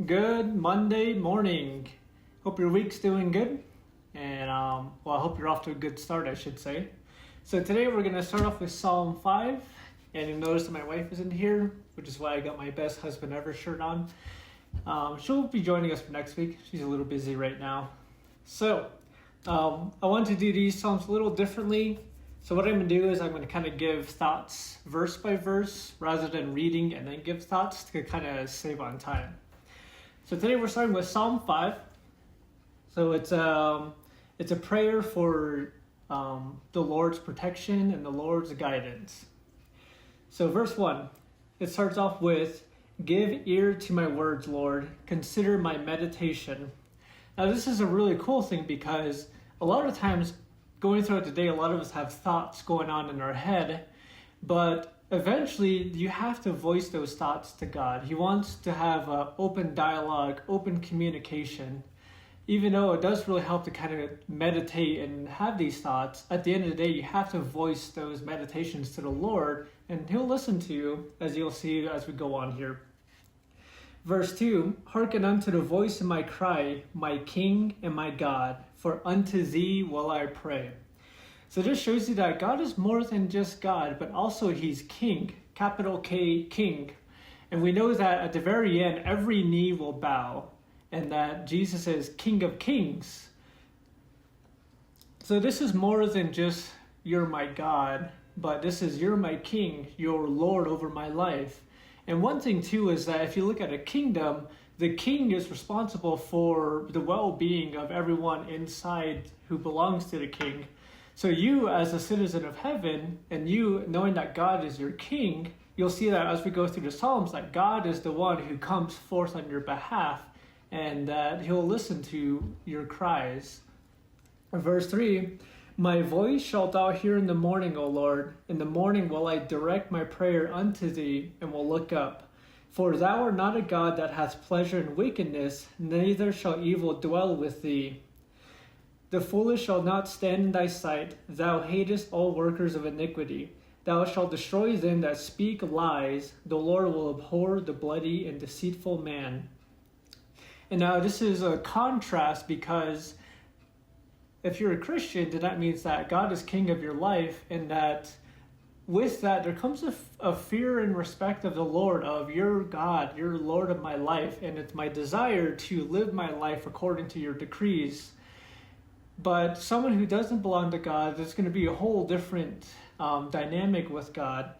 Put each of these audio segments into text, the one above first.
Good Monday morning. Hope your week's doing good. And, I hope you're off to a good start, I should say. So today we're going to start off with Psalm 5. And you'll notice that my wife isn't here, which is why I got my best husband ever shirt on. She'll be joining us for next week. She's a little busy right now. So, I want to do these Psalms a little differently. So what I'm going to do is I'm going to kind of give thoughts verse by verse rather than reading and then give thoughts to kind of save on time. So today we're starting with Psalm 5. So it's a prayer for the Lord's protection and the Lord's guidance. So verse 1, it starts off with, "Give ear to my words, Lord. Consider my meditation." Now this is a really cool thing because a lot of times going throughout the day, a lot of us have thoughts going on in our head, but eventually you have to voice those thoughts to God. He wants to have an open dialogue, open communication. Even though it does really help to kind of meditate and have these thoughts, at the end of the day, you have to voice those meditations to the Lord, and He'll listen to you, as you'll see as we go on here. Verse 2, "Hearken unto the voice of my cry, my King and my God, for unto thee will I pray." So this shows you that God is more than just God, but also He's King, capital K, King. And we know that at the very end, every knee will bow, and that Jesus is King of Kings. So this is more than just, you're my God, but this is, you're my King, you're Lord over my life. And one thing too is that if you look at a kingdom, the king is responsible for the well-being of everyone inside who belongs to the king. So you as a citizen of heaven, and you knowing that God is your king, you'll see that as we go through the Psalms, that God is the one who comes forth on your behalf, and that He'll listen to your cries. Verse 3, "My voice shalt thou hear in the morning, O Lord. In the morning will I direct my prayer unto thee, and will look up. For thou art not a God that hath pleasure in wickedness, neither shall evil dwell with thee. The foolish shall not stand in thy sight. Thou hatest all workers of iniquity. Thou shalt destroy them that speak lies. The Lord will abhor the bloody and deceitful man." And now this is a contrast because if you're a Christian, then that means that God is king of your life, and that with that there comes a fear and respect of the Lord, of your God, you're Lord of my life, and it's my desire to live my life according to your decrees. But someone who doesn't belong to God, there's going to be a whole different dynamic with God.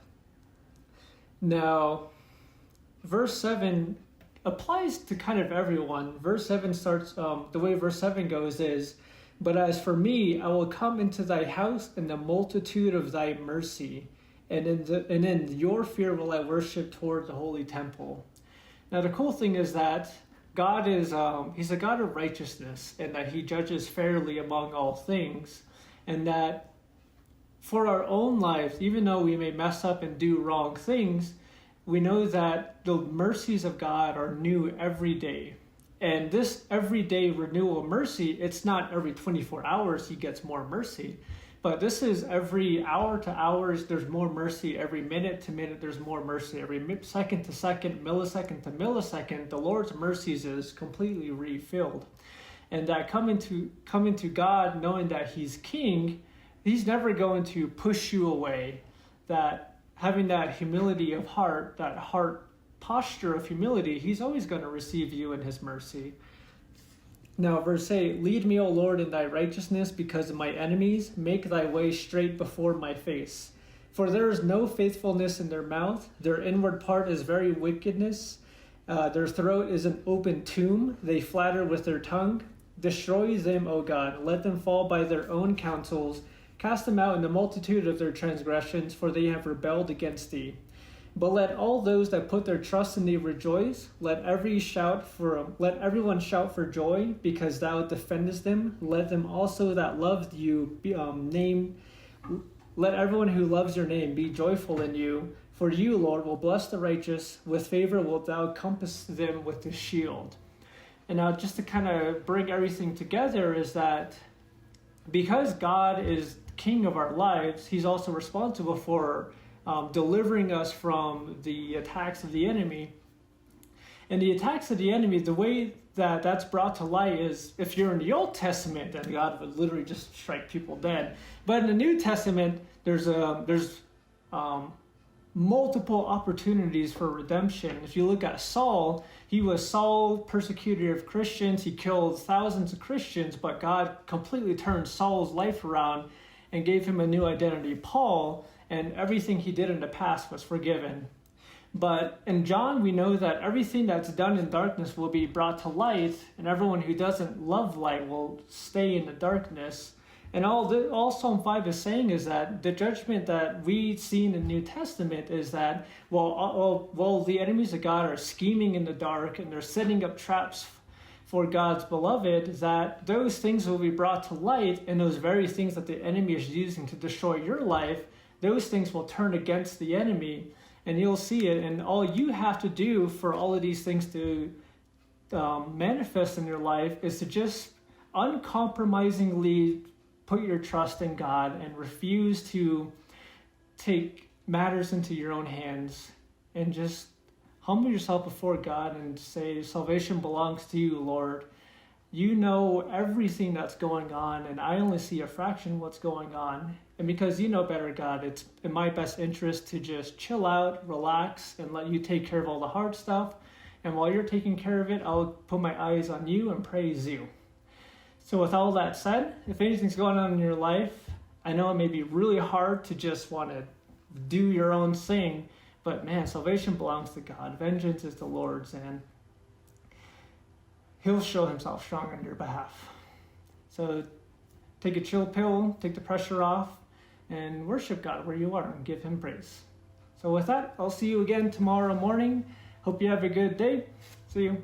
Now, verse 7 applies to kind of everyone. Verse 7 starts, the way verse 7 goes is, "But as for me, I will come into thy house in the multitude of thy mercy, and in your fear will I worship toward the holy temple." Now the cool thing is that God is, He's a God of righteousness, and that He judges fairly among all things, and that for our own lives, even though we may mess up and do wrong things, we know that the mercies of God are new every day. And this everyday renewal of mercy, it's not every 24 hours He gets more mercy, but this is every hour to hours, there's more mercy. Every minute to minute, there's more mercy. Every second to second, millisecond to millisecond, the Lord's mercies is completely refilled. And that coming to God, knowing that He's King, He's never going to push you away. That having that humility of heart, that heart posture of humility, He's always going to receive you in His mercy. Now, verse 8, "Lead me, O Lord, in thy righteousness because of my enemies. Make thy way straight before my face. For there is no faithfulness in their mouth. Their inward part is very wickedness. Their throat is an open tomb. They flatter with their tongue. Destroy them, O God. Let them fall by their own counsels. Cast them out in the multitude of their transgressions, for they have rebelled against thee. But let all those that put their trust in thee rejoice. Let everyone shout for joy, because thou defendest them. Let them also that love you Let everyone who loves your name be joyful in you. For you, Lord, will bless the righteous. With favor wilt thou compass them with the shield." And now, just to kind of bring everything together, is that because God is King of our lives, He's also responsible for delivering us from the attacks of the enemy. And the attacks of the enemy, the way that that's brought to light is, if you're in the Old Testament, then God would literally just strike people dead. But in the New Testament, there's multiple opportunities for redemption. If you look at Saul, he was Saul, persecutor of Christians. He killed thousands of Christians, but God completely turned Saul's life around and gave him a new identity, Paul, and everything he did in the past was forgiven. But in John, we know that everything that's done in darkness will be brought to light, and everyone who doesn't love light will stay in the darkness. And all Psalm 5 is saying is that the judgment that we see in the New Testament is that while the enemies of God are scheming in the dark and they're setting up traps for God's beloved, that those things will be brought to light, and those very things that the enemy is using to destroy your life, those things will turn against the enemy, and you'll see it. And all you have to do for all of these things to manifest in your life is to just uncompromisingly put your trust in God and refuse to take matters into your own hands, and just humble yourself before God and say, salvation belongs to you, Lord. You know everything that's going on, and I only see a fraction of what's going on. And because you know better, God, it's in my best interest to just chill out, relax, and let you take care of all the hard stuff. And while you're taking care of it, I'll put my eyes on you and praise you. So with all that said, if anything's going on in your life, I know it may be really hard to just want to do your own thing, but man, salvation belongs to God. Vengeance is the Lord's, and He'll show Himself strong on your behalf. So take a chill pill, take the pressure off, and worship God where you are and give Him praise. So with that, I'll see you again tomorrow morning. Hope you have a good day. See you.